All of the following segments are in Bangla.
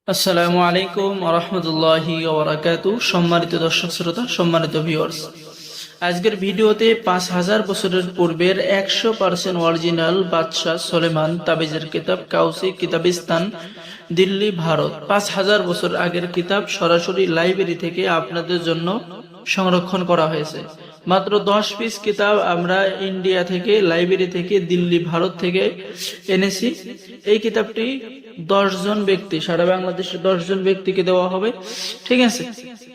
আসসালামু আলাইকুম ওয়া রাহমাতুল্লাহি ওয়া বারাকাতুহু। সম্মানিত দর্শক শ্রোতা, সম্মানিত ভিউয়ার্স, আজকের ভিডিওতে 5000 বছরের পূর্বের 100% অরিজিনাল বাদশাহ সুলেমান তাবিজের কিতাব কাউসি কিতাবিস্তান, দিল্লি, ভারত। 5000 বছর আগের কিতাব সরাসরি লাইব্রেরি থেকে আপনাদের জন্য সংরক্ষণ করা হয়েছে। মাত্র 10 পিস কিতাব আমরা ইন্ডিয়া থেকে, লাইব্রেরি থেকে, দিল্লি, ভারত থেকে এনেছি। এই কিতাবটি 10 জন ব্যক্তি, সারা বাংলাদেশের 10 জন ব্যক্তিকে দেওয়া হবে, ঠিক আছে?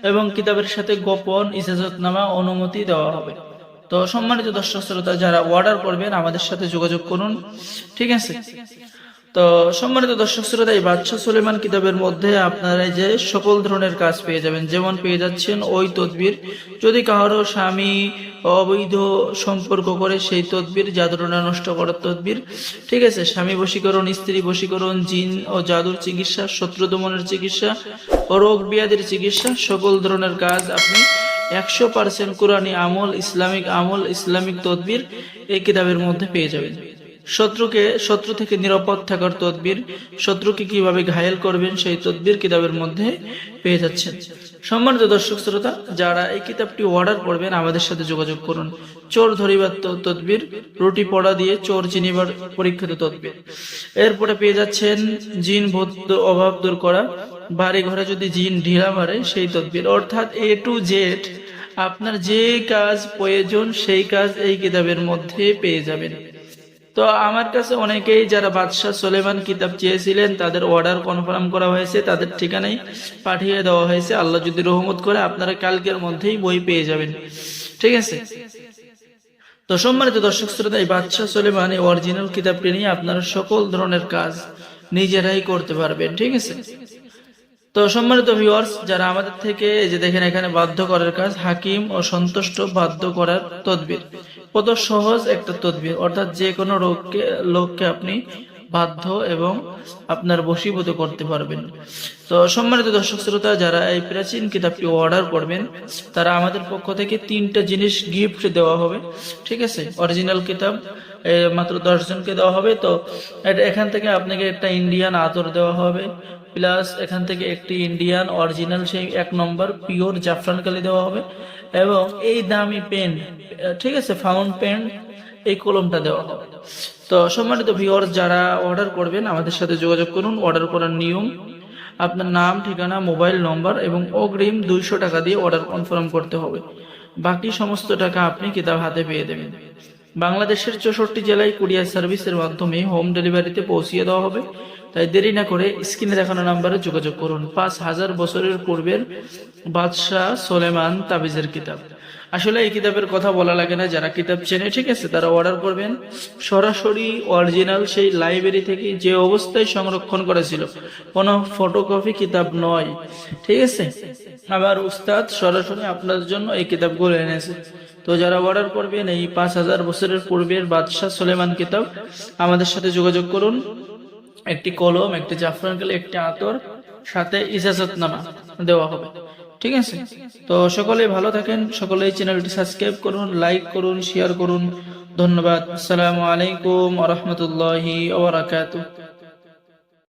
এবং কিতাবের সাথে গোপন ইজাজতনামা, অনুমতি দেওয়া হবে। তো সম্মানিত দর্শক শ্রোতা, যারা অর্ডার করবেন আমাদের সাথে যোগাযোগ করুন, ঠিক আছে? তো সম্মানিত দর্শক শ্রোতা, এই বাদশাহ সুলেমান কিতাবের মধ্যে আপনারা যে সকল ধরনের কাজ পেয়ে যাবেন, যেমন পেয়ে যাচ্ছেন ওই তদবির, যদি কারো স্বামী অবৈধ সম্পর্ক করে সেই তদবির, জাদুটনা নষ্ট করার তদবির, ঠিক আছে? স্বামী বশীকরণ, স্ত্রী বশীকরণ, জিন ও জাদুর চিকিৎসা, শত্রু দমনের চিকিৎসা, রোগ ব্যাধির চিকিৎসা, সকল ধরনের কাজ আপনি 100% কোরআনী আমল, ইসলামিক আমল, ইসলামিক তদবির এই কিতাবের মধ্যে পেয়ে যাবেন। শত্রু থেকে নিরাপদ থাকার তদবির, শত্রুকে কিভাবে ঘায়েল করবেন সেই তদবির কিতাবের মধ্যে পেয়ে যাচ্ছেন। সম্মানিত দর্শক শ্রোতা, যারা এই কিতাবটি অর্ডার করবেন আমাদের সাথে যোগাযোগ করুন। চোর ধরিবার তদবির, রুটি পড়া দিয়ে চোর চিনিবার পরীক্ষিত তদবির। এরপরে পেয়ে যাচ্ছেন জিন ভূত অভাব দূর করা, বাড়ি ঘরে যদি জিন ঢিলা মারে সেই তদবির, অর্থাৎ A to Z আপনার যে কাজ প্রয়োজন সেই কাজ এই কিতাবের মধ্যে পেয়ে যাবেন। তো আমার কাছে অনেকেই যারা বাদশাহ সুলেমান কিতাব চেয়েছিলেন তাদের অর্ডার কনফার্ম করা হয়েছে, তাদের ঠিকানায় পাঠিয়ে দেওয়া হয়েছে। আল্লাহ যদি রহমত করে আপনারা কালকের মধ্যেই বই পেয়ে যাবেন, ঠিক আছে? তো সম্মানিত দর্শক শ্রোতা, এই বাদশাহ সুলেমান এই অরিজিনাল কিতাবটি নিয়ে আপনারা সকল ধরনের কাজ নিজেরাই করতে পারবেন, ঠিক আছে? তো সম্মানিত ভিউয়ার্স, যারা আমাদের থেকে, এই যে দেখেন এখানে বাধ্য করার কাজ, হাকিম ও সন্তুষ্ট বাধ্য করার তদবির, কত সহজ একটা তদবির, অর্থাৎ যে কোনো লোককে আপনি বাধ্য এবং আপনার বশীভূত করতে পারবেন। তো সম্মানিত দর্শক শ্রোতা, যারা এই প্রাচীন কিতাবটি অর্ডার করবেন তারা আমাদের পক্ষ থেকে 3টা জিনিস গিফট দেওয়া হবে, ঠিক আছে? অরিজিনাল কিতাব মাত্র 10 জনকে দেওয়া হবে। তো এখান থেকে আপনাকে একটা ইন্ডিয়ান আতর দেওয়া হবে, প্লাস এখান থেকে একটি ইন্ডিয়ান অরিজিনাল সেই 1 নম্বর পিওর জাফরান কালি দেওয়া হবে, এবং এই দামি পেন, ঠিক আছে, ফাউন্ড পেন, এই কলমটা দেওয়া হবে। তো সম্মানিত ভিউয়ার্স, যারা অর্ডার করবেন আমাদের সাথে যোগাযোগ করুন। অর্ডার করার নিয়ম, আপনার নাম, ঠিকানা, মোবাইল নম্বর এবং অগ্রিম 200 টাকা দিয়ে অর্ডার কনফার্ম করতে হবে। বাকি সমস্ত টাকা আপনি কিতাব হাতে পেয়ে দেবেন। বাংলাদেশের 64 জেলায় কুরিয়ার সার্ভিসের মাধ্যমে হোম ডেলিভারিতে পৌঁছিয়ে দেওয়া হবে। তাই দেরি না করে স্ক্রিনে দেখানো নাম্বারে যোগাযোগ করুন। 5000 বছরের পূর্বের বাদশাহ সুলেমান তাবিজের কিতাব। আসলে এই কিতাবের কথা বলা লাগে না, যারা কিতাব চেনে, ঠিক আছে, তারা অর্ডার করবেন। সরাসরি অরিজিনাল সেই লাইব্রেরি থেকে যে অবস্থায় সংরক্ষণ করেছিল, কোনো ফটোকপি কিতাব নয়, ঠিক আছে? আমার উস্তাদ সরাসরি আপনার জন্য এই কিতাবগুলো এনেছে। তো যারা অর্ডার করবেন এই 5000 বছরের পূর্বের বাদশাহ সুলেমান কিতাব, আমাদের সাথে যোগাযোগ করুন। একটি কলম, একটি জাফরান কালি, একটি আতর, সাথে ইজাজতনামা দেওয়া হবে, ঠিক আছে? তো সকলেই ভালো থাকেন, সকলেই চ্যানেলটি সাবস্ক্রাইব করুন, লাইক করুন, শেয়ার করুন। ধন্যবাদ। আসসালামু আলাইকুম ওয়া রাহমাতুল্লাহি ওয়া বারাকাতুহু।